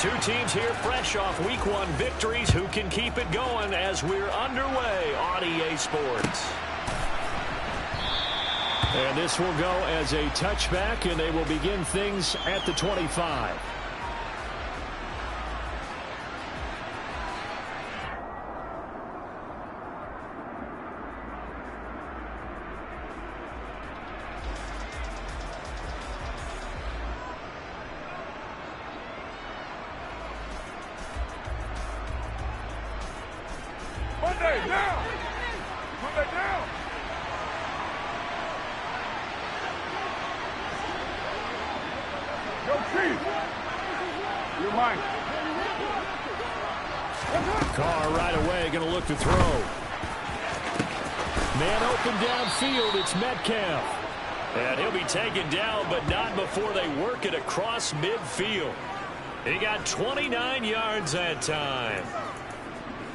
Two teams here fresh off Week 1 victories. Who can keep it going as we're underway on EA Sports? And this will go as a touchback, and they will begin things at the 25. Monday down! Monday down! Yo, Chief! You're mine. Carr right away going to look to throw. Man open downfield, it's Metcalf. And he'll be taken down, but not before they work it across midfield. He got 29 yards that time.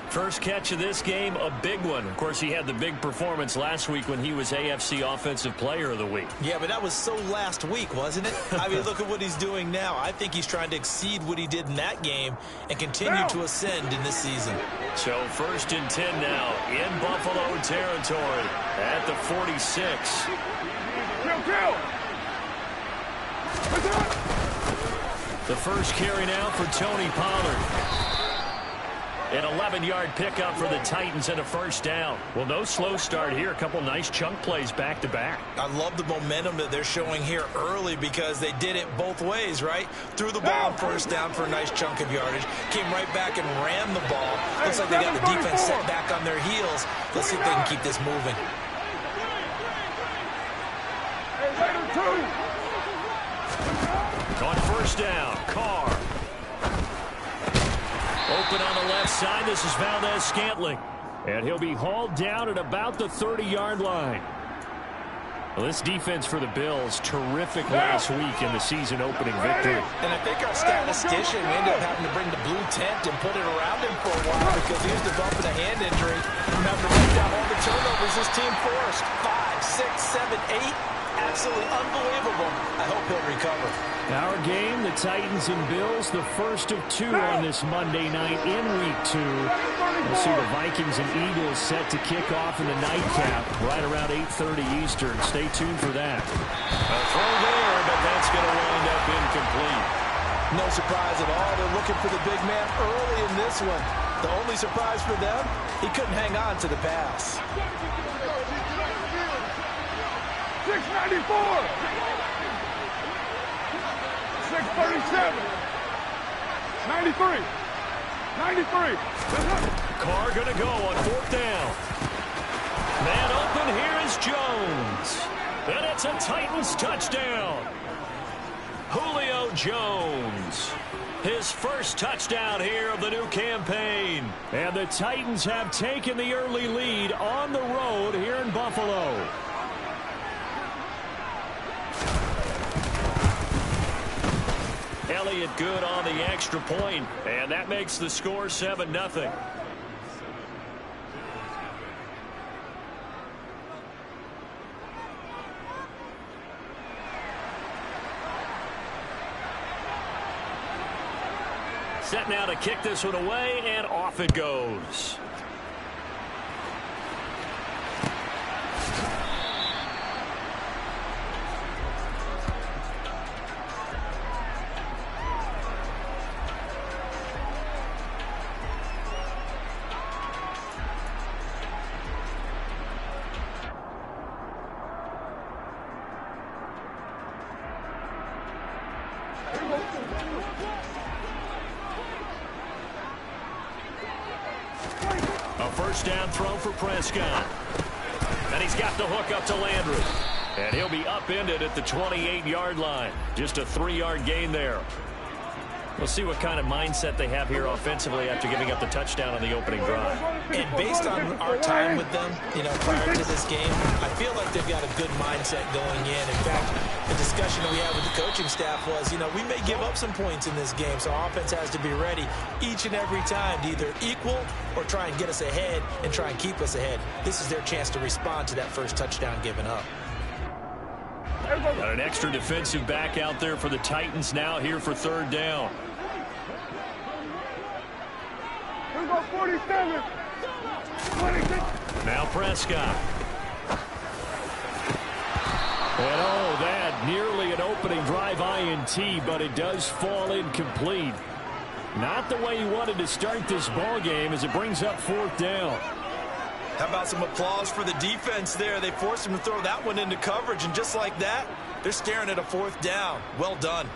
First catch of this game, a big one. Of course, he had the big performance last week when he was AFC Offensive Player of the Week. Yeah, but that was so last week, wasn't it? I mean, look at what he's doing now. I think he's trying to exceed what he did in that game and continue to ascend in this season. So 1st and 10 now in Buffalo territory at the 46. The first carry now for Tony Pollard. An 11-yard pickup for the Titans and a first down. Well, no slow start here. A couple nice chunk plays back-to-back. I love the momentum that they're showing here early because they did it both ways, right? Threw the ball on first down for a nice chunk of yardage. Came right back and ran the ball. Looks like they got the defense set back on their heels. Let's see if they can keep this moving. On first down, Carr. Open on the left side. This is Valdez-Scantling. And he'll be hauled down at about the 30-yard line. Well, this defense for the Bills, terrific last week in the season-opening victory. And I think our statistician ended up having to bring the blue tent and put it around him for a while because he was developing a hand injury from having to write down all the turnovers this team forced. 5, 6, 7, 8. Absolutely unbelievable. I hope he'll recover. Our game, the Titans and Bills, the first of 2 on this Monday night in Week 2. We'll see the Vikings and Eagles set to kick off in the nightcap right around 8:30 Eastern. Stay tuned for that. A throw there, but that's going to wind up incomplete. No surprise at all. They're looking for the big man early in this one. The only surprise for them, he couldn't hang on to the pass. 694! 637. 93. 93. Carr going to go on 4th down. Man open, here is Jones. And it's a Titans touchdown. Julio Jones. His first touchdown here of the new campaign. And the Titans have taken the early lead on the road here in Buffalo. Elliott good on the extra point, and that makes the score 7-0. Set now to kick this one away, and off it goes. A first down throw for Prescott. And he's got the hook up to Landry. And he'll be upended at the 28-yard line. Just a 3-yard gain there. We'll see what kind of mindset they have here offensively after giving up the touchdown on the opening drive. And based on our time with them, prior to this game, I feel like they've got a good mindset going in. In fact, the discussion that we had with the coaching staff was, we may give up some points in this game, so our offense has to be ready each and every time to either equal or try and get us ahead and try and keep us ahead. This is their chance to respond to that first touchdown given up. Got an extra defensive back out there for the Titans now here for 3rd down. Here we go, 47. 26. Now Prescott. And oh, that nearly an opening drive INT, but it does fall incomplete. Not the way he wanted to start this ball game as it brings up 4th down. How about some applause for the defense there? They forced him to throw that one into coverage, and just like that, they're staring at a 4th down. Well done.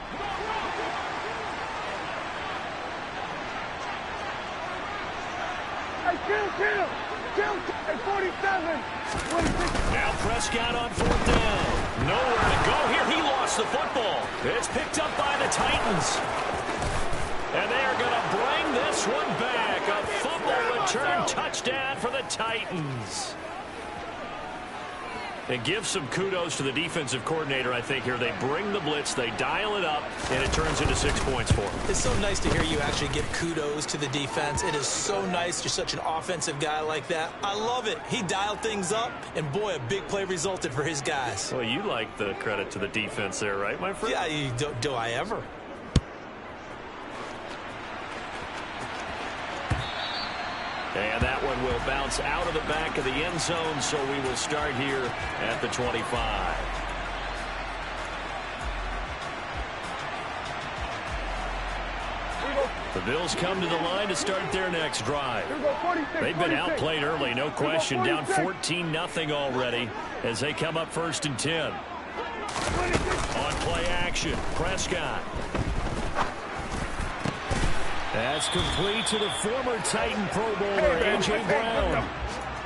Hey, kill. At 47. 26. Now Prescott on 4th down. Nowhere to go here. He lost the football. It's picked up by the Titans. And they are going to bring this one back. A fumble return touchdown for the Titans. And give some kudos to the defensive coordinator, I think, here. They bring the blitz, they dial it up, and it turns into 6 points for them. It's so nice to hear you actually give kudos to the defense. It is so nice. You're such an offensive guy like that. I love it. He dialed things up, and boy, a big play resulted for his guys. Well, you like the credit to the defense there, right, my friend? Yeah, do I ever? And that one will bounce out of the back of the end zone, so we will start here at the 25. The Bills come to the line to start their next drive. They've been outplayed early, no question. Down 14-0 already as they come up 1st and 10. On play action, Prescott. That's complete to the former Titan Pro Bowler, A.J. Brown.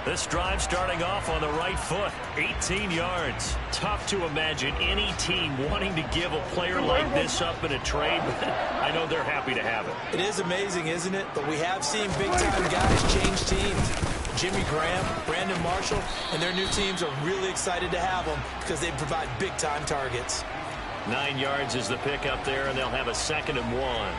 This drive starting off on the right foot, 18 yards. Tough to imagine any team wanting to give a player like this up in a trade, but I know they're happy to have it. It is amazing, isn't it? But we have seen big-time guys change teams. Jimmy Graham, Brandon Marshall, and their new teams are really excited to have them because they provide big-time targets. 9 yards is the pickup there, and they'll have a 2nd and 1.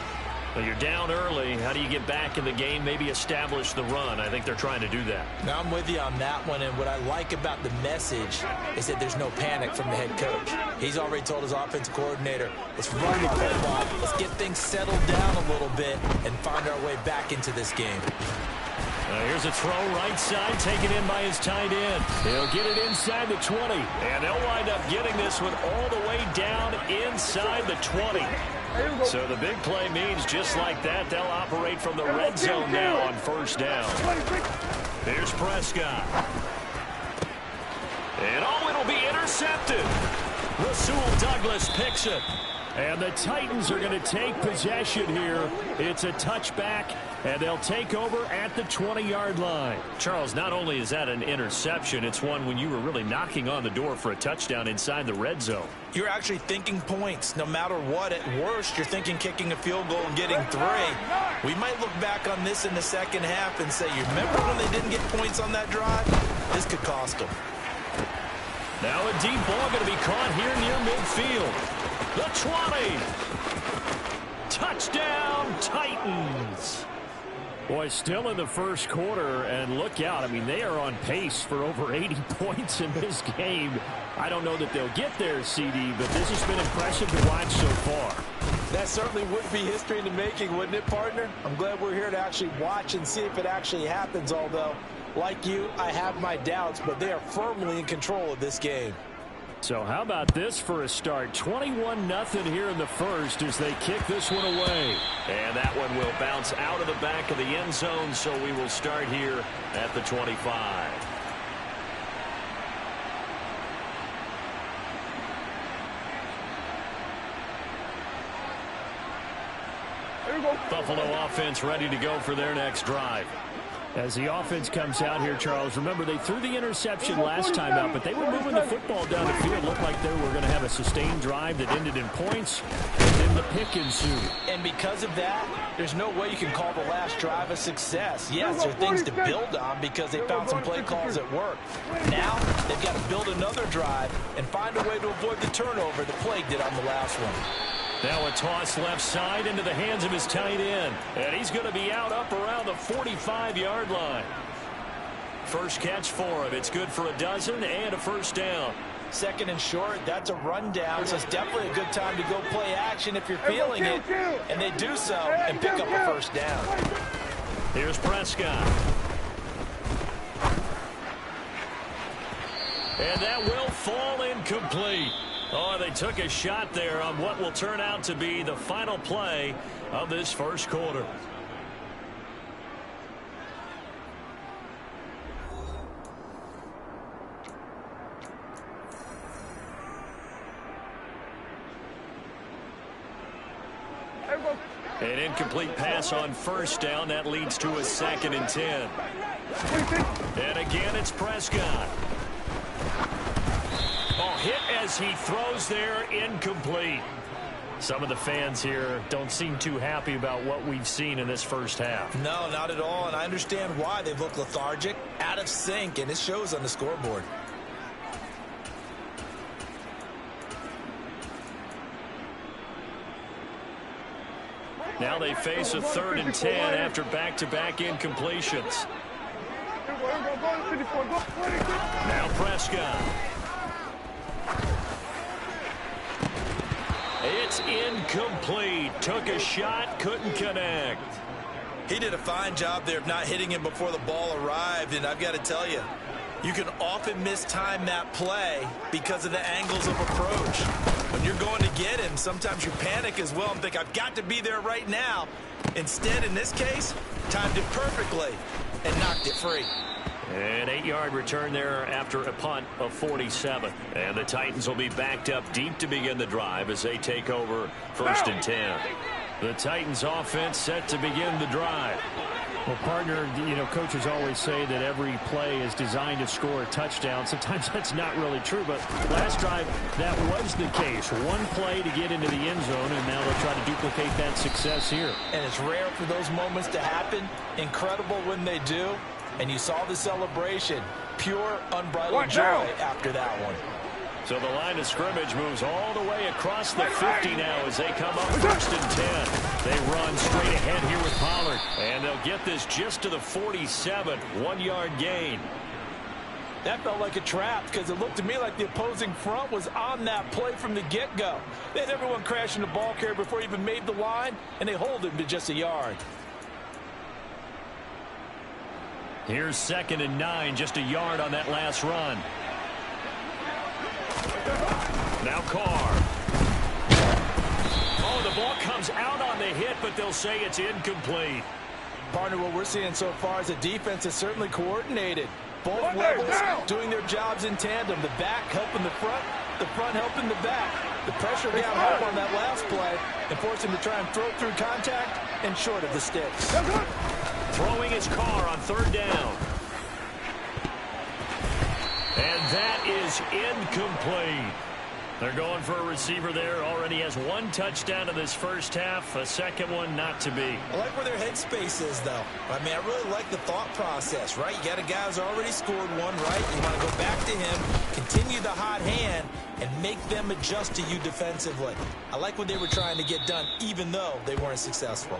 Well, you're down early. How do you get back in the game, maybe establish the run? I think they're trying to do that. Now, I'm with you on that one, and what I like about the message is that there's no panic from the head coach. He's already told his offensive coordinator, let's run the football, let's get things settled down a little bit and find our way back into this game. Here's a throw right side, taken in by his tight end. He'll get it inside the 20, and they'll wind up getting this one all the way down inside the 20. So the big play means just like that, they'll operate from the red zone now on 1st down. Here's Prescott. And oh, it'll be intercepted. Rasul Douglas picks it. And the Titans are going to take possession here. It's a touchback, and they'll take over at the 20-yard line. Charles, not only is that an interception, it's one when you were really knocking on the door for a touchdown inside the red zone. You're actually thinking points. No matter what, at worst, you're thinking kicking a field goal and getting 3. We might look back on this in the second half and say, you remember when they didn't get points on that drive? This could cost them. Now a deep ball going to be caught here near midfield. The 20. Touchdown, Titans. Boy, still in the first quarter, and look out. I mean, they are on pace for over 80 points in this game. I don't know that they'll get there, CD, but this has been impressive to watch so far. That certainly would be history in the making, wouldn't it, partner? I'm glad we're here to actually watch and see if it actually happens, although, like you, I have my doubts, but they are firmly in control of this game. So how about this for a start? 21-0 here in the first as they kick this one away. And that one will bounce out of the back of the end zone, so we will start here at the 25. Buffalo offense ready to go for their next drive. As the offense comes out here, Charles, remember they threw the interception last time out, but they were moving the football down the field. Looked like they were going to have a sustained drive that ended in points, and then the pick ensued. And because of that, there's no way you can call the last drive a success. Yes, there are things to build on because they found some play calls that work. Now, they've got to build another drive and find a way to avoid the turnover the Plague did on the last one. Now a toss left side into the hands of his tight end. And he's going to be out up around the 45-yard line. First catch for him. It's good for a dozen and a first down. Second and short, that's a rundown, so it's definitely a good time to go play action if you're feeling it. And they do so and pick up a first down. Here's Prescott. And that will fall incomplete. Oh, they took a shot there on what will turn out to be the final play of this first quarter. An incomplete pass on first down. That leads to a 2nd and 10. And again, it's Prescott. Oh, hit as he throws there, incomplete. Some of the fans here don't seem too happy about what we've seen in this first half. No, not at all, and I understand why. They've looked lethargic, out of sync, and it shows on the scoreboard. Now they face a 3rd and 10 after back-to-back incompletions. Now Prescott. It's incomplete. Took a shot, couldn't connect. He did a fine job there of not hitting him before the ball arrived, and I've got to tell you, you can often mistime that play because of the angles of approach. When you're going to get him, sometimes you panic as well and think, I've got to be there right now. Instead, in this case, timed it perfectly and knocked it free. An 8-yard return there after a punt of 47. And the Titans will be backed up deep to begin the drive as they take over 1st and 10. The Titans offense set to begin the drive. Well, partner, you know, coaches always say that every play is designed to score a touchdown. Sometimes that's not really true, but last drive, that was the case. One play to get into the end zone, and now they'll try to duplicate that success here. And it's rare for those moments to happen. Incredible when they do. And you saw the celebration. Pure, unbridled joy after that one. So the line of scrimmage moves all the way across the 50 now as they come up 1st and 10. They run straight ahead here with Pollard. And they'll get this just to the 47. 1-yard gain. That felt like a trap because it looked to me like the opposing front was on that play from the get-go. They had everyone crashing the ball carrier before he even made the line, and they hold him to just a yard. Here's 2nd and 9, just a yard on that last run. Now Carr. Oh, the ball comes out on the hit, but they'll say it's incomplete. Partner, what we're seeing so far is the defense is certainly coordinated. Both levels doing their jobs in tandem. The back helping the front helping the back. The pressure got home on that last play and forced him to try and throw through contact and short of the sticks. Throwing his Carr on 3rd down. And that is incomplete. They're going for a receiver there. Already has 1 touchdown in this first half. A second one not to be. I like where their headspace is, though. I mean, I really like the thought process, right? You got a guy who's already scored one, right? You want to go back to him, continue the hot hand, and make them adjust to you defensively. I like what they were trying to get done, even though they weren't successful.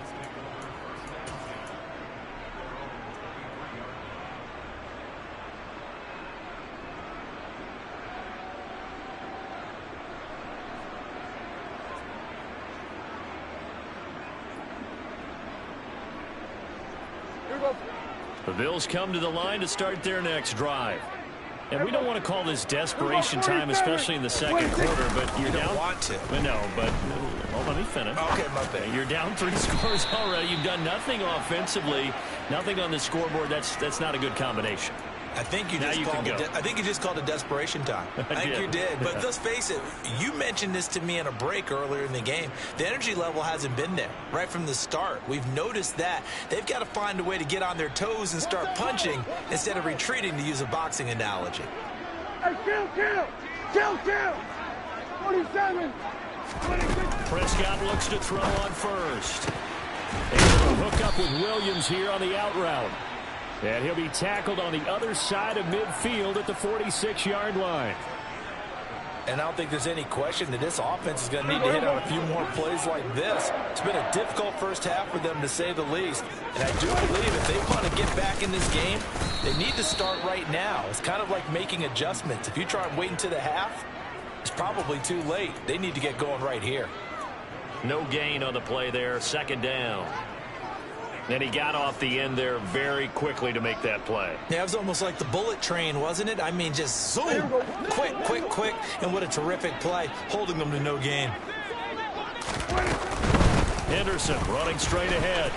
The Bills come to the line to start their next drive. And we don't want to call this desperation time, especially in the second quarter, but you're down. Don't want to. No, but well, let me finish. Okay, my bad. You're down 3 scores already. You've done nothing offensively, nothing on the scoreboard. That's not a good combination. I think you just called it desperation time. I think you did. But let's face it, you mentioned this to me in a break earlier in the game. The energy level hasn't been there right from the start. We've noticed that. They've got to find a way to get on their toes and start punching instead of retreating, to use a boxing analogy. Hey, kill! 47! Prescott looks to throw on first. Able to hook up with Williams here on the out route. And he'll be tackled on the other side of midfield at the 46-yard line. And I don't think there's any question that this offense is going to need to hit on a few more plays like this. It's been a difficult first half for them, to say the least. And I do believe if they want to get back in this game, they need to start right now. It's kind of like making adjustments. If you try and wait until the half, it's probably too late. They need to get going right here. No gain on the play there, second down. And he got off the end there very quickly to make that play. Yeah, it was almost like the bullet train, wasn't it? I mean, just zoom, quick, quick, quick, and what a terrific play, holding them to no gain. Henderson running straight ahead.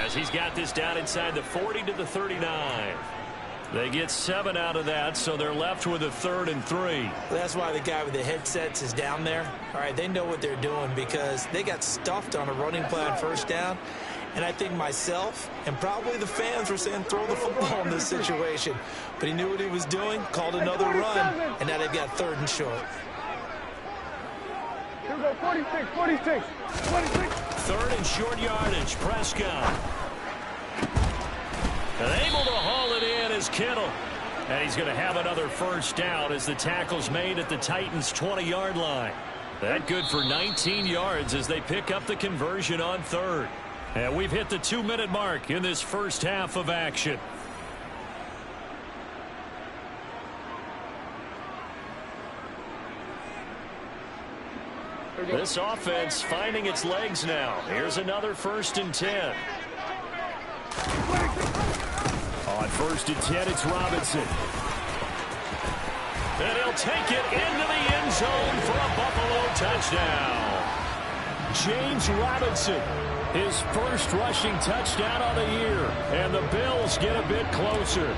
As he's got this down inside the 40 to the 39. They get 7 out of that, so they're left with a 3rd and 3. That's why the guy with the headsets is down there. All right, they know what they're doing because they got stuffed on a running play on first down. And I think myself and probably the fans were saying throw the football in this situation. But he knew what he was doing, called another run, and now they've got 3rd and short. Here we go, 46, 46, 46. 3rd and short yardage, Prescott. And able to haul it in is Kittle. And he's going to have another first down as the tackle's made at the Titans' 20-yard line. That good for 19 yards as they pick up the conversion on 3rd. And we've hit the 2-minute mark in this first half of action. This offense finding its legs now. Here's another 1st and 10. On 1st and 10, it's Robinson. And he'll take it into the end zone for a Buffalo touchdown. James Robinson, his first rushing touchdown of the year. And the Bills get a bit closer.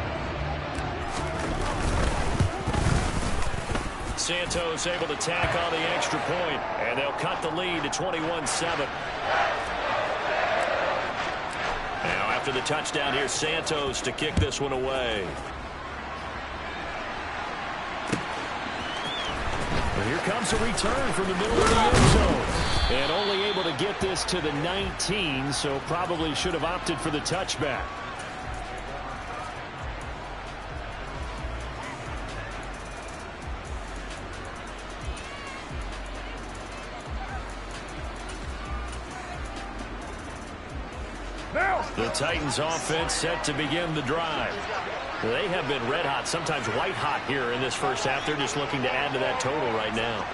Santos able to tack on the extra point, and they'll cut the lead to 21-7. Now after the touchdown, here's Santos to kick this one away. And here comes a return from the middle of the end zone. And only able to get this to the 19, so probably should have opted for the touchback. The Titans offense set to begin the drive. They have been red hot, sometimes white hot here in this first half. They're just looking to add to that total right now.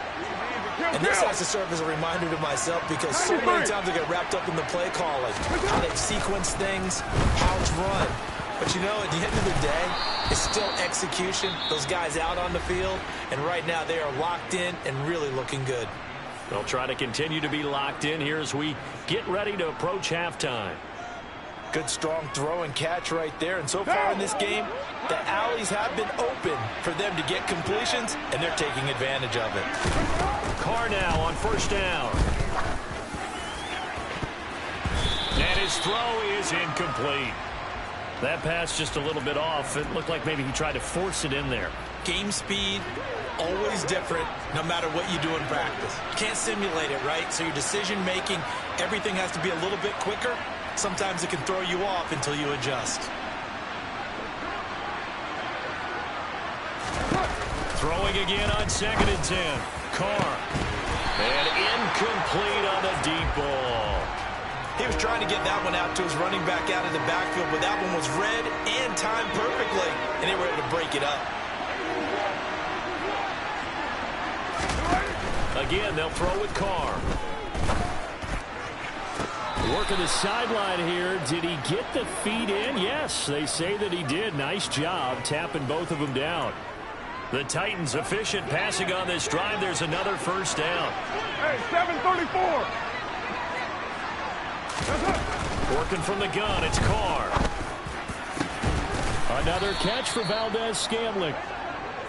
And this has to serve as a reminder to myself because so many times I get wrapped up in the play calling, how they sequence things, how it's run. But you know, at the end of the day, it's still execution. Those guys out on the field, and right now they are locked in and really looking good. They'll try to continue to be locked in here as we get ready to approach halftime. Good, strong throw and catch right there. And so far in this game, the alleys have been open for them to get completions, and they're taking advantage of it. Carr now on 1st down. And his throw is incomplete. That pass just a little bit off. It looked like maybe he tried to force it in there. Game speed, always different, no matter what you do in practice. You can't simulate it, right? So your decision-making, everything has to be a little bit quicker. Sometimes it can throw you off until you adjust. Throwing again on 2nd and 10. Carr. And incomplete on the deep ball. He was trying to get that one out to his running back out of the backfield, but that one was read and timed perfectly, and they were able to break it up. Again, they'll throw with Carr. Working the sideline here. Did he get the feet in? Yes, they say that he did. Nice job tapping both of them down. The Titans efficient passing on this drive. There's another 1st down. Hey, 7:34. Working from the gun, it's Carr. Another catch for Valdez-Scantling.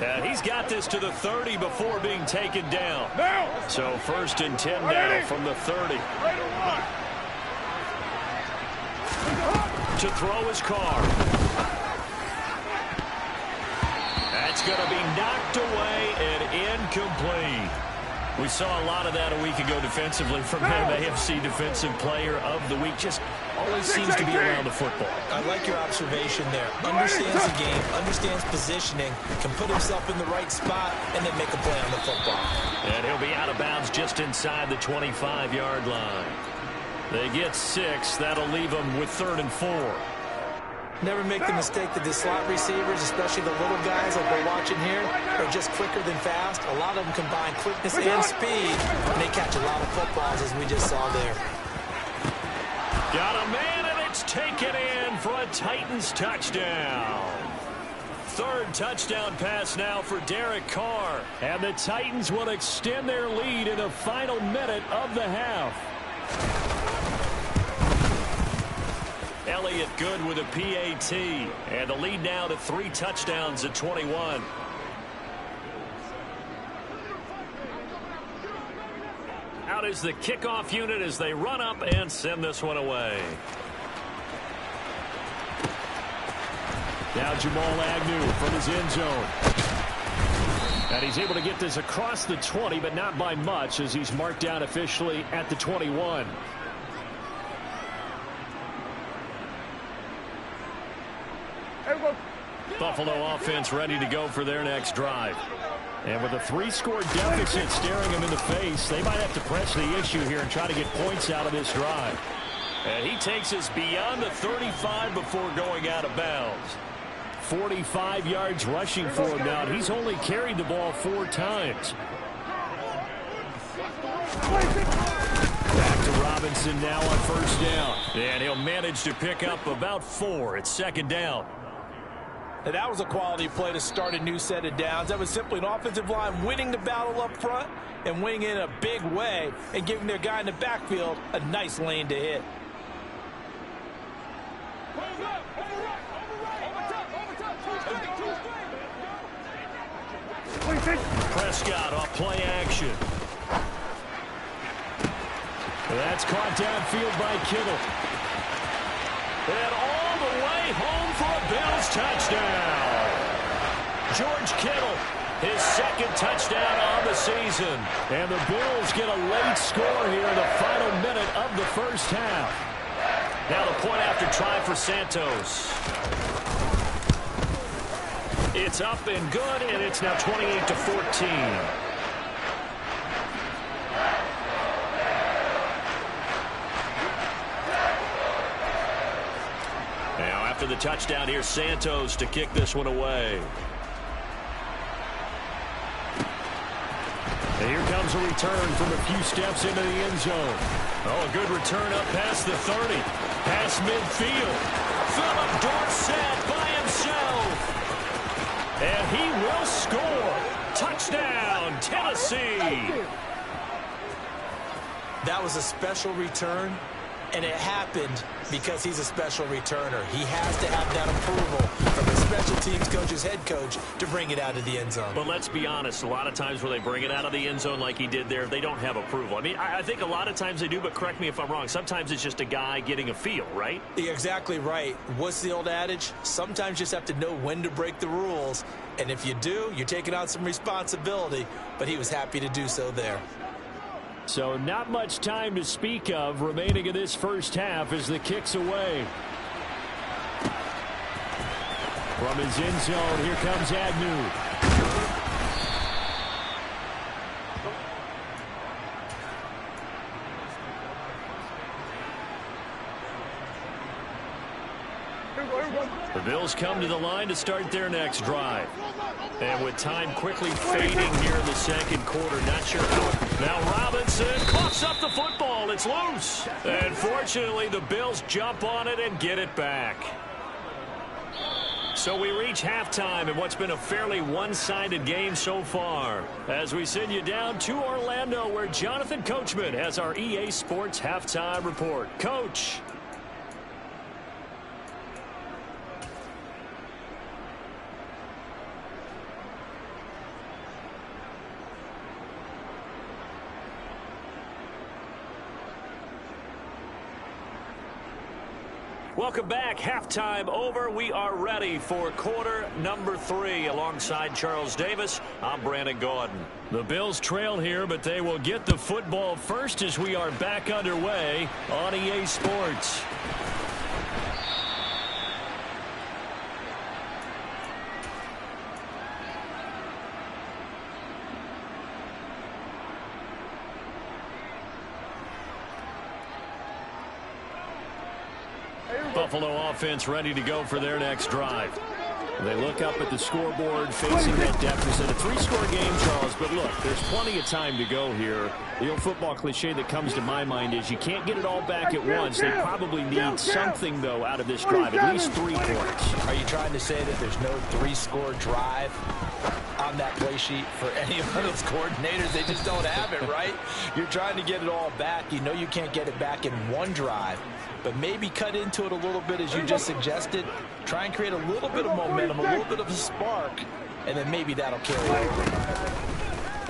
And he's got this to the 30 before being taken down. So 1st and 10 now from the 30. To throw his Carr. That's going to be knocked away and incomplete. We saw a lot of that a week ago defensively from him. AFC Defensive Player of the Week. Just always seems to be around the football. I like your observation there. Understands the game, understands positioning, can put himself in the right spot, and then make a play on the football. And he'll be out of bounds just inside the 25-yard line. They get 6. That'll leave them with 3rd and 4. Never make the mistake that the slot receivers, especially the little guys like we're watching here, are just quicker than fast. A lot of them combine quickness and speed, and they catch a lot of footballs, as we just saw there. Got a man, and it's taken in for a Titans touchdown. 3rd touchdown pass now for Derek Carr. And the Titans will extend their lead in the final minute of the half. Elliott good with a PAT. And the lead now to 3 touchdowns at 21. Out is the kickoff unit as they run up and send this one away. Now Jamal Agnew from his end zone. And he's able to get this across the 20, but not by much, as he's marked down officially at the 21. Buffalo offense ready to go for their next drive. And with a 3-score deficit staring them in the face, they might have to press the issue here and try to get points out of this drive. And he takes us beyond the 35 before going out of bounds. 45 yards rushing for him now. He's only carried the ball 4 times. Back to Robinson now on 1st down. And he'll manage to pick up about 4. It's 2nd down. And that was a quality play to start a new set of downs. That was simply an offensive line winning the battle up front and winning in a big way and giving their guy in the backfield a nice lane to hit. Prescott off play action. That's caught downfield by Kittle. And all the way home for a Bills touchdown. George Kittle, his 2nd touchdown on the season. And the Bills get a late score here in the final minute of the 1st half. Now the point after try for Santos. It's up and good, and it's now 28-14. After the touchdown, here's Santos to kick this one away. And here comes a return from a few steps into the end zone. Oh, a good return up past the 30. Past midfield. Philip Dorsett by himself. And he will score. Touchdown, Tennessee. That was a special return. And it happened because he's a special returner. He has to have that approval from the special teams coach's head coach to bring it out of the end zone. But let's be honest, a lot of times where they bring it out of the end zone like he did there, they don't have approval. I mean, I think a lot of times they do, but correct me if I'm wrong. Sometimes it's just a guy getting a feel, right? You're exactly right. What's the old adage? Sometimes you just have to know when to break the rules. And if you do, you're taking on some responsibility. But he was happy to do so there. So not much time to speak of remaining in this 1st half as the kick's away. From his end zone, here comes Agnew. The Bills come to the line to start their next drive. And with time quickly fading here in the 2nd quarter, not sure how. Now Robinson coughs up the football. It's loose. And fortunately, the Bills jump on it and get it back. So we reach halftime in what's been a fairly one-sided game so far. As we send you down to Orlando, where Jonathan Coachman has our EA Sports Halftime Report. Coach. Welcome back. Halftime over. We are ready for quarter number 3. Alongside Charles Davis, I'm Brandon Gaudin. The Bills trail here, but they will get the football first as we are back underway on EA Sports. Buffalo offense ready to go for their next drive. They look up at the scoreboard facing that deficit. A 3-score game, Charles, but look, there's plenty of time to go here. The old football cliche that comes to my mind is you can't get it all back at once. They probably need something, though, out of this drive, at least 3 points. Are you trying to say that there's no 3-score drive on that play sheet for any of those coordinators? They just don't have it, right? You're trying to get it all back. You know you can't get it back in one drive, but maybe cut into it a little bit as you just suggested. Try and create a little bit of momentum, a little bit of a spark, and then maybe that'll carry over.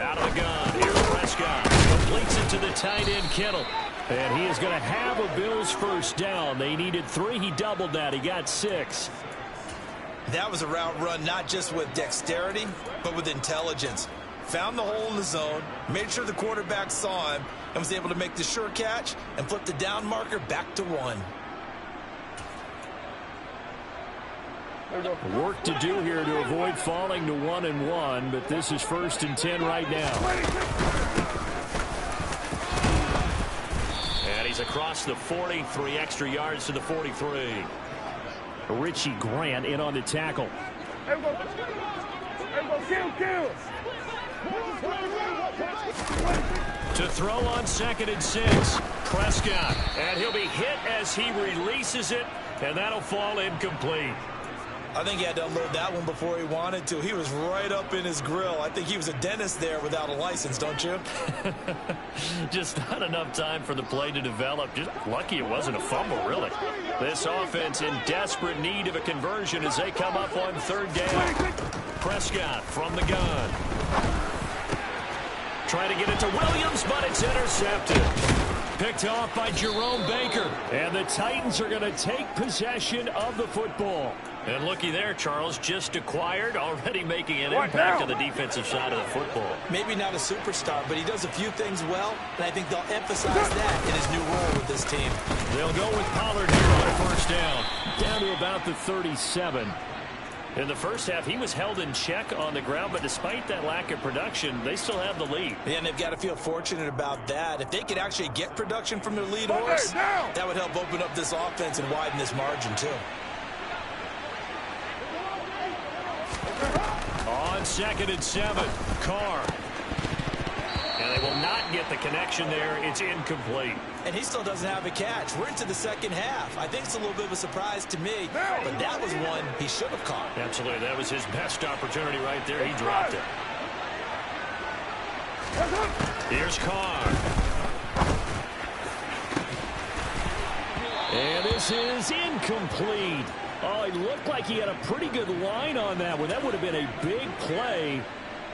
Out of the gun, here's Prescott. Completes it to the tight end, Kittle. And he is going to have a Bills first down. They needed 3. He doubled that. He got 6. That was a route run not just with dexterity, but with intelligence. Found the hole in the zone, made sure the quarterback saw him, and was able to make the sure catch and flip the down marker back to 1. Work to do here to avoid falling to 1-1, but this is 1st and 10 right now. And he's across the 40, 3 extra yards to the 43. Richie Grant in on the tackle. Kill. To throw on 2nd and 6. Prescott. And he'll be hit as he releases it, and that'll fall incomplete. I think he had to unload that one before he wanted to. He was right up in his grill. I think he was a dentist there without a license, don't you? Just not enough time for the play to develop. Just lucky it wasn't a fumble, really. This offense in desperate need of a conversion as they come up on 3rd down. Prescott from the gun. Trying to get it to Williams, but it's intercepted. Picked off by Jerome Baker. And the Titans are going to take possession of the football. And looky there, Charles, just acquired, already making an impact on the defensive side of the football. Maybe not a superstar, but he does a few things well, and I think they'll emphasize that in his new role with this team. They'll go with Pollard here on a 1st down. Down to about the 37. In the first half, he was held in check on the ground, but despite that lack of production, they still have the lead. Yeah, and they've got to feel fortunate about that. If they could actually get production from their lead horse, that would help open up this offense and widen this margin, too. On 2nd and 7, Carr. And they will not get the connection there. It's incomplete. And he still doesn't have a catch. We're into the 2nd half. I think it's a little bit of a surprise to me, but that was one he should have caught. Absolutely. That was his best opportunity right there. He dropped it. Here's Carr. And this is incomplete. Oh, he looked like he had a pretty good line on that one. That would have been a big play,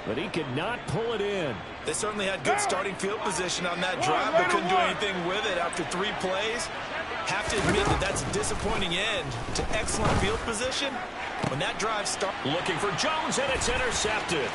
but he could not pull it in. They certainly had good starting field position on that drive, but couldn't do anything with it after 3 plays. Have to admit that that's a disappointing end to excellent field position when that drive starts. Looking for Jones, and it's intercepted.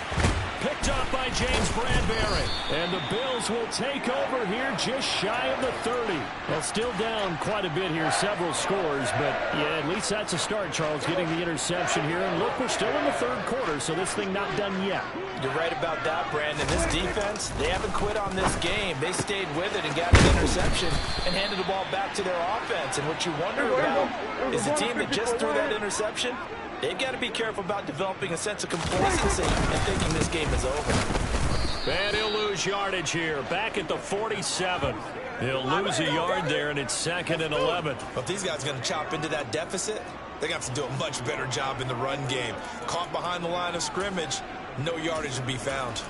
Picked up by James Bradbury. And the Bills will take over here just shy of the 30. Well, still down quite a bit here, several scores, but yeah, at least that's a start, Charles, getting the interception here. And look, we're still in the 3rd quarter, so this thing not done yet. You're right about that, Brandon. This defense, they haven't quit on this game. They stayed with it and got an interception and handed the ball back to their offense. And what you wonder about is the team that just threw that interception, they've got to be careful about developing a sense of complacency and thinking this game is over. And he'll lose yardage here, back at the 47. He'll lose a yard there, and it's 2nd and 11. But if these guys are going to chop into that deficit, they're going to have to do a much better job in the run game. Caught behind the line of scrimmage, no yardage to be found.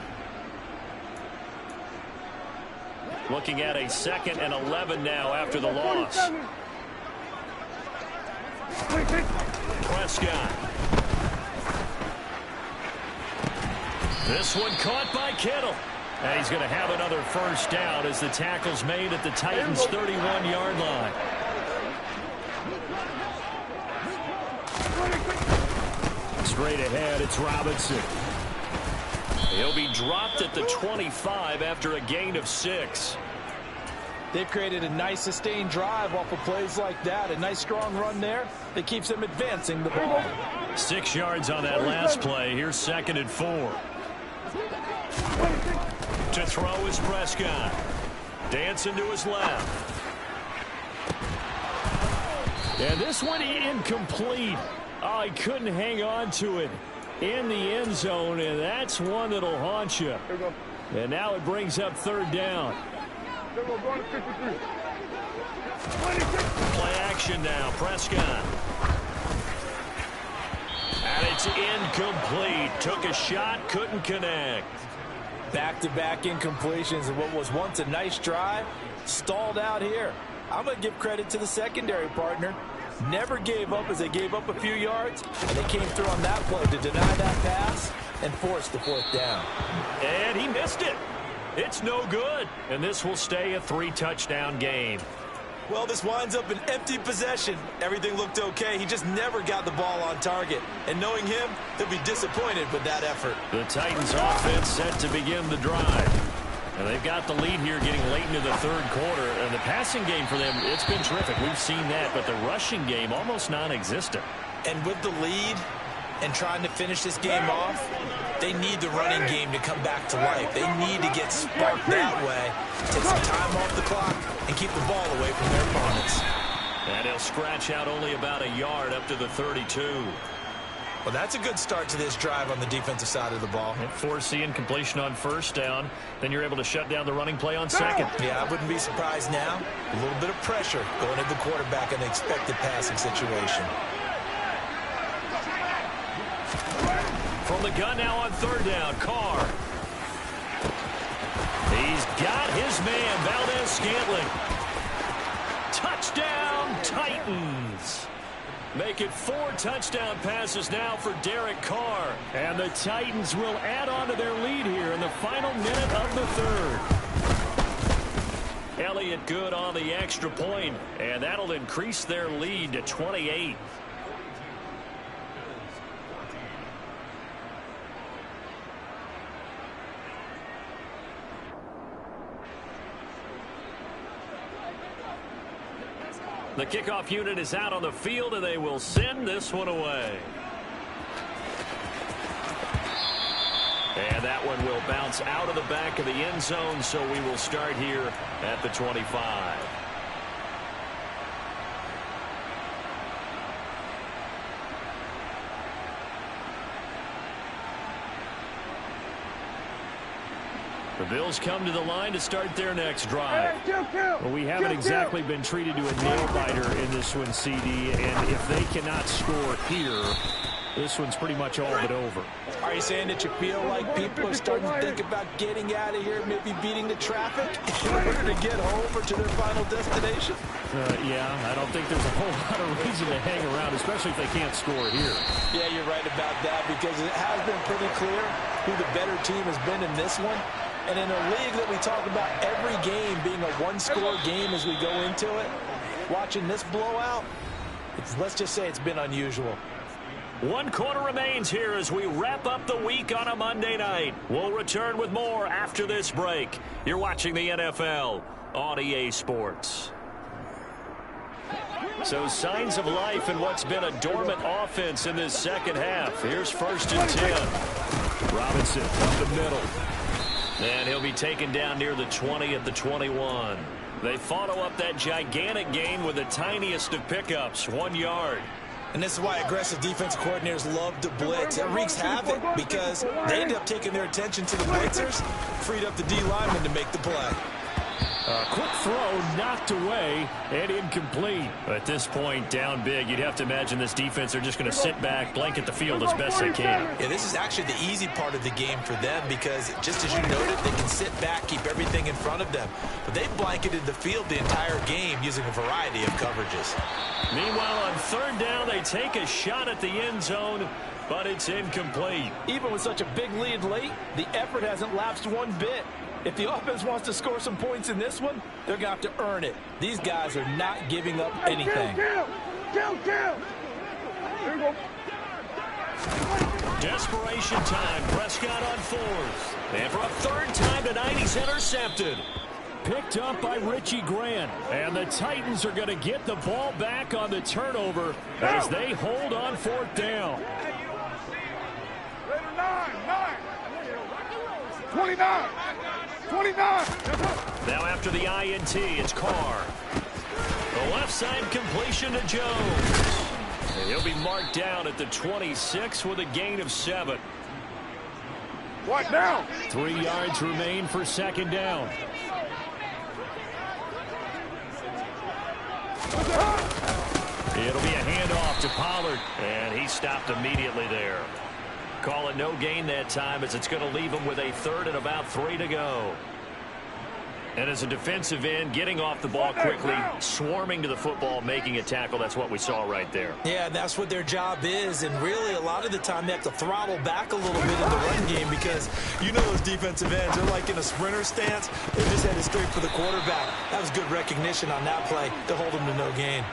Looking at a 2nd and 11 now after the loss. Prescott. This one caught by Kittle. And he's going to have another 1st down as the tackle's made at the Titans' 31-yard line. straight ahead. It's Robinson. He'll be dropped at the 25 after a gain of 6. They've created a nice sustained drive off of plays like that. A nice strong run there that keeps them advancing the ball. 6 yards on that last play. Here's 2nd and 4. To throw is Prescott. Dancing to his left. And this one incomplete. Oh, he couldn't hang on to it in the end zone, and that's one that'll haunt you. And now it brings up 3rd down. Play action now. Prescott. And it's incomplete. Took a shot, couldn't connect. Back-to-back incompletions of what was once a nice drive. Stalled out here. I'm going to give credit to the secondary partner. Never gave up as they gave up a few yards, and they came through on that play to deny that pass and force the 4th down. And he missed it. It's no good. And this will stay a 3-touchdown game. Well, this winds up an empty possession. Everything looked okay. He just never got the ball on target. And knowing him, he'll be disappointed with that effort. The Titans offense set to begin the drive. And they've got the lead here getting late into the 3rd quarter. And the passing game for them, it's been terrific. We've seen that. But the rushing game, almost non-existent. And with the lead and trying to finish this game off, they need the running game to come back to life. They need to get sparked that way, take some time off the clock, and keep the ball away from their opponents. And he'll scratch out only about a yard up to the 32. Well, that's a good start to this drive on the defensive side of the ball. Force the incompletion on 1st down. Then you're able to shut down the running play on 2nd. Yeah, I wouldn't be surprised now. A little bit of pressure going at the quarterback in the expected passing situation. From the gun now on 3rd down, Carr. He's got his man, Valdez-Scantling. Touchdown, Titans. Make it 4 touchdown passes now for Derek Carr. And the Titans will add on to their lead here in the final minute of the 3rd. Elliott good on the extra point, and that'll increase their lead to 28. The kickoff unit is out on the field, and they will send this one away. And that one will bounce out of the back of the end zone, so we will start here at the 25. The Bills come to the line to start their next drive. Well, we haven't exactly been treated to a nail-biter in this one, CD, and if they cannot score here, this one's pretty much all but over. Are you saying that you feel like people are starting to think about getting out of here, maybe beating the traffic in order to get home or to their final destination? Yeah, I don't think there's a whole lot of reason to hang around, especially if they can't score here. Yeah, you're right about that, because it has been pretty clear who the better team has been in this one. And in a league that we talk about every game being a one-score game as we go into it, watching this blowout, let's just say it's been unusual. 1 quarter remains here as we wrap up the week on a Monday night. We'll return with more after this break. You're watching the NFL on EA Sports. So signs of life in what's been a dormant offense in this second half. Here's 1st and 10. Robinson up the middle. And he'll be taken down near the 20 at the 21. They follow up that gigantic gain with the tiniest of pickups, 1 yard. And this is why aggressive defensive coordinators love to blitz. It wreaks havoc because they end up taking their attention to the blitzers, freed up the D lineman to make the play. Quick throw knocked away and incomplete. At this point, down big, you'd have to imagine this defense are just going to sit back, blanket the field as best they can. Yeah, this is actually the easy part of the game for them because, just as you noted, they can sit back, keep everything in front of them. But they blanketed the field the entire game using a variety of coverages. Meanwhile, on 3rd down, they take a shot at the end zone, but it's incomplete. Even with such a big lead late, the effort hasn't lapsed one bit. If the offense wants to score some points in this one, they're going to have to earn it. These guys are not giving up anything. Kill! Here we go. Desperation time. Prescott on fourth. And for a third time tonight, he's intercepted. Picked up by Richie Grant. And the Titans are going to get the ball back on the turnover as they hold on fourth down. 29. 29. Now after the INT, it's Carr. The left side completion to Jones. And he'll be marked down at the 26 with a gain of 7. What now? 3 yards remain for second down. It'll be a handoff to Pollard. And he stopped immediately there. Call it no gain that time as it's going to leave him with a third and about 3 to go. And as a defensive end, getting off the ball quickly, swarming to the football, making a tackle, that's what we saw right there. Yeah, that's what their job is. And really, a lot of the time, they have to throttle back a little bit in the run game because you know those defensive ends, they're like in a sprinter stance. They just headed straight for the quarterback. That was good recognition on that play to hold him to no gain.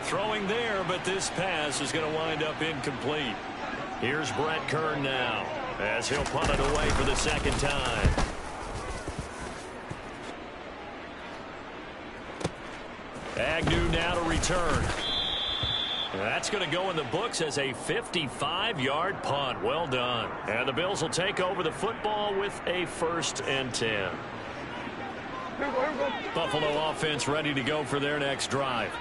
Throwing there, but this pass is going to wind up incomplete. Here's Brett Kern now as he'll punt it away for the second time. Agnew now to return. That's going to go in the books as a 55-yard punt. Well done. And the Bills will take over the football with a 1st and 10. Buffalo offense ready to go for their next drive.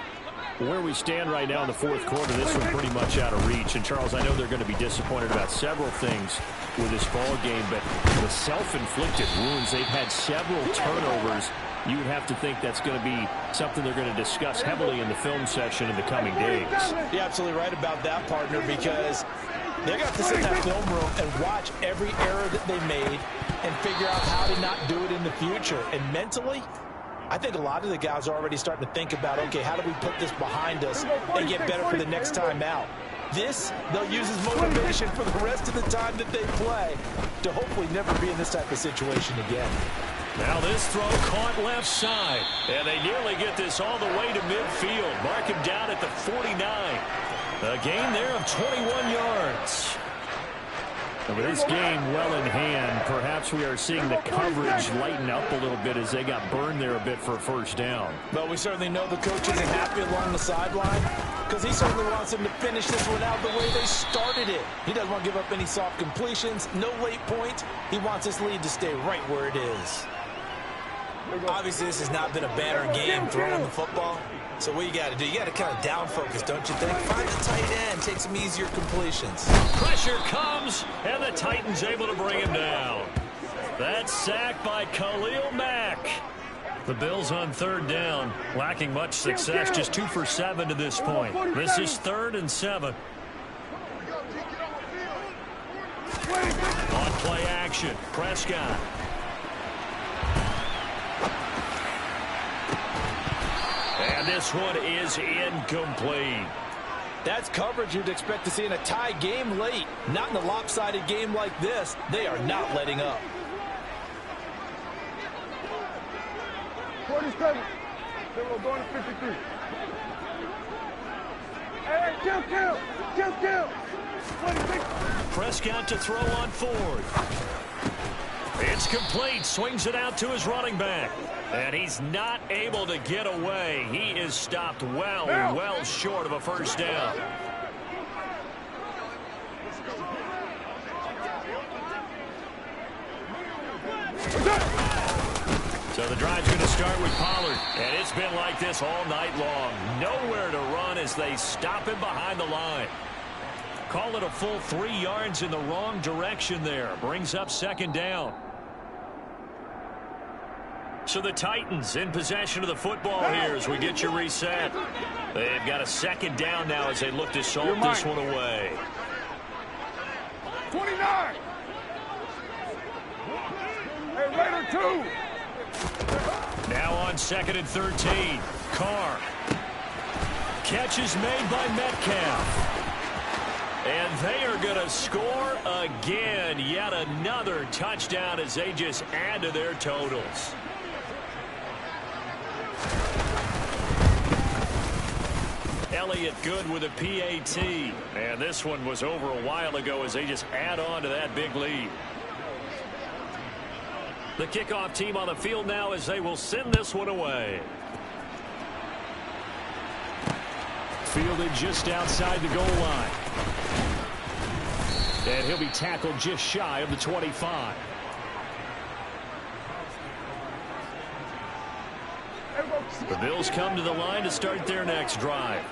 Where we stand right now in the fourth quarter, this one pretty much out of reach. And, Charles, I know they're going to be disappointed about several things with this ball game, but the self-inflicted wounds, they've had several turnovers. You would have to think that's going to be something they're going to discuss heavily in the film session in the coming days. You're absolutely right about that, partner, because they're going to have to sit in that film room and watch every error that they made and figure out how to not do it in the future. And mentally, I think a lot of the guys are already starting to think about, okay, how do we put this behind us and get better for the next time out? This, they'll use as motivation for the rest of the time that they play to hopefully never be in this type of situation again. Now this throw caught left side. And they nearly get this all the way to midfield. Mark him down at the 49. A gain there of 21 yards. And with this game well in hand, perhaps we are seeing the coverage lighten up a little bit as they got burned there a bit for a first down. But we certainly know the coach isn't happy along the sideline because he certainly wants them to finish this one out the way they started it. He doesn't want to give up any soft completions, no late points. He wants this lead to stay right where it is. Obviously, this has not been a banner game throwing the football. So what you got to do, you got to kind of down focus, don't you think? Find the tight end, take some easier completions. Pressure comes, and the Titans able to bring him down. That's sacked by Khalil Mack. The Bills on third down, lacking much success, just 2 for 7 to this point. This is 3rd and 7. On play action, Prescott. And this one is incomplete. That's coverage you'd expect to see in a tie game late. Not in a lopsided game like this. They are not letting up. 47. Then we're going to 53. Hey, kill. 26. Prescott to throw on 4th. It's complete. Swings it out to his running back. And he's not able to get away. He is stopped well short of a first down. So the drive's going to start with Pollard. And it's been like this all night long. Nowhere to run as they stop him behind the line. Call it a full 3 yards in the wrong direction there. Brings up second down. So the Titans in possession of the football here as we get you reset. They've got a second down now as they look to salt this one away. 29. Hey, Raider 2. Now on 2nd and 13. Carr. Catch is made by Metcalf. And they are going to score again. Yet another touchdown as they just add to their totals. Elliott good with a PAT. And this one was over a while ago as they just add on to that big lead. The kickoff team on the field now as they will send this one away. Fielded just outside the goal line. And he'll be tackled just shy of the 25. The Bills come to the line to start their next drive.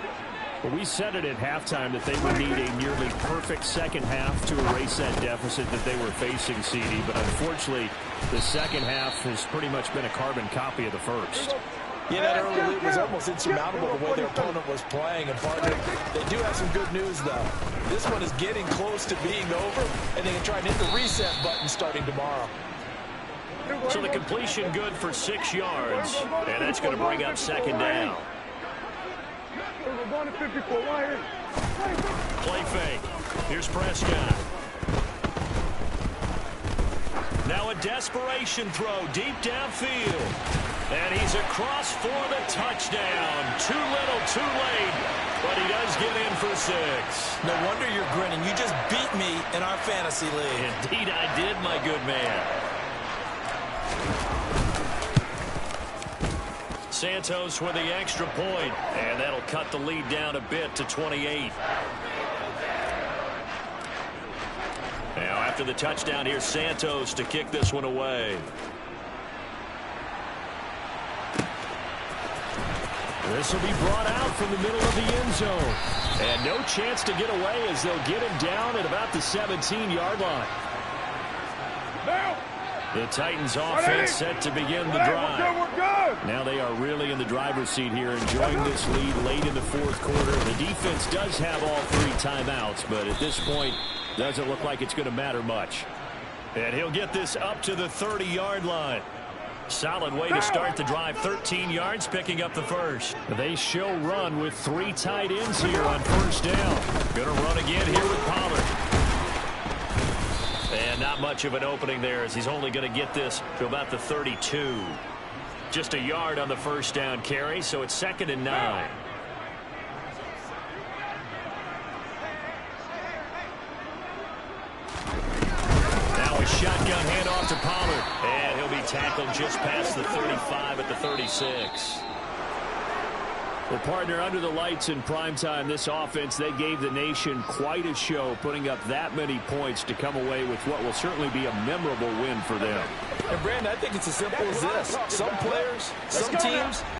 Well, we said it at halftime that they would need a nearly perfect second half to erase that deficit that they were facing, CD. But unfortunately, the second half has pretty much been a carbon copy of the first. Yeah, that early lead was almost insurmountable the way their opponent was playing. And partner, they do have some good news, though. This one is getting close to being over, and they can try and hit the reset button starting tomorrow. So the completion good for 6 yards, and that's going to bring up second down. Play fake. Here's Prescott. Now a desperation throw deep downfield. And he's across for the touchdown. Too little, too late. But he does get in for 6. No wonder you're grinning. You just beat me in our fantasy league. Indeed I did, my good man. Santos with the extra point, and that'll cut the lead down a bit to 28. Now after the touchdown, here's Santos to kick this one away. This will be brought out from the middle of the end zone. And no chance to get away as they'll get him down at about the 17-yard line. The Titans offense set to begin the drive. Now they are really in the driver's seat here, enjoying this lead late in the fourth quarter. The defense does have all 3 timeouts, but at this point, doesn't look like it's going to matter much. And he'll get this up to the 30-yard line. Solid way to start the drive. 13 yards, picking up the first. They show run with 3 tight ends here on first down. Going to run again here with Pollard. And not much of an opening there as he's only going to get this to about the 32. Just a yard on the first down carry, so it's 2nd and 9. Now a shotgun handoff to Pollard. And he'll be tackled just past the 35 at the 36. Well, partner, under the lights in primetime, this offense, they gave the nation quite a show, putting up that many points to come away with what will certainly be a memorable win for them. And, Brandon, I think it's as simple as this. Some players, some teams,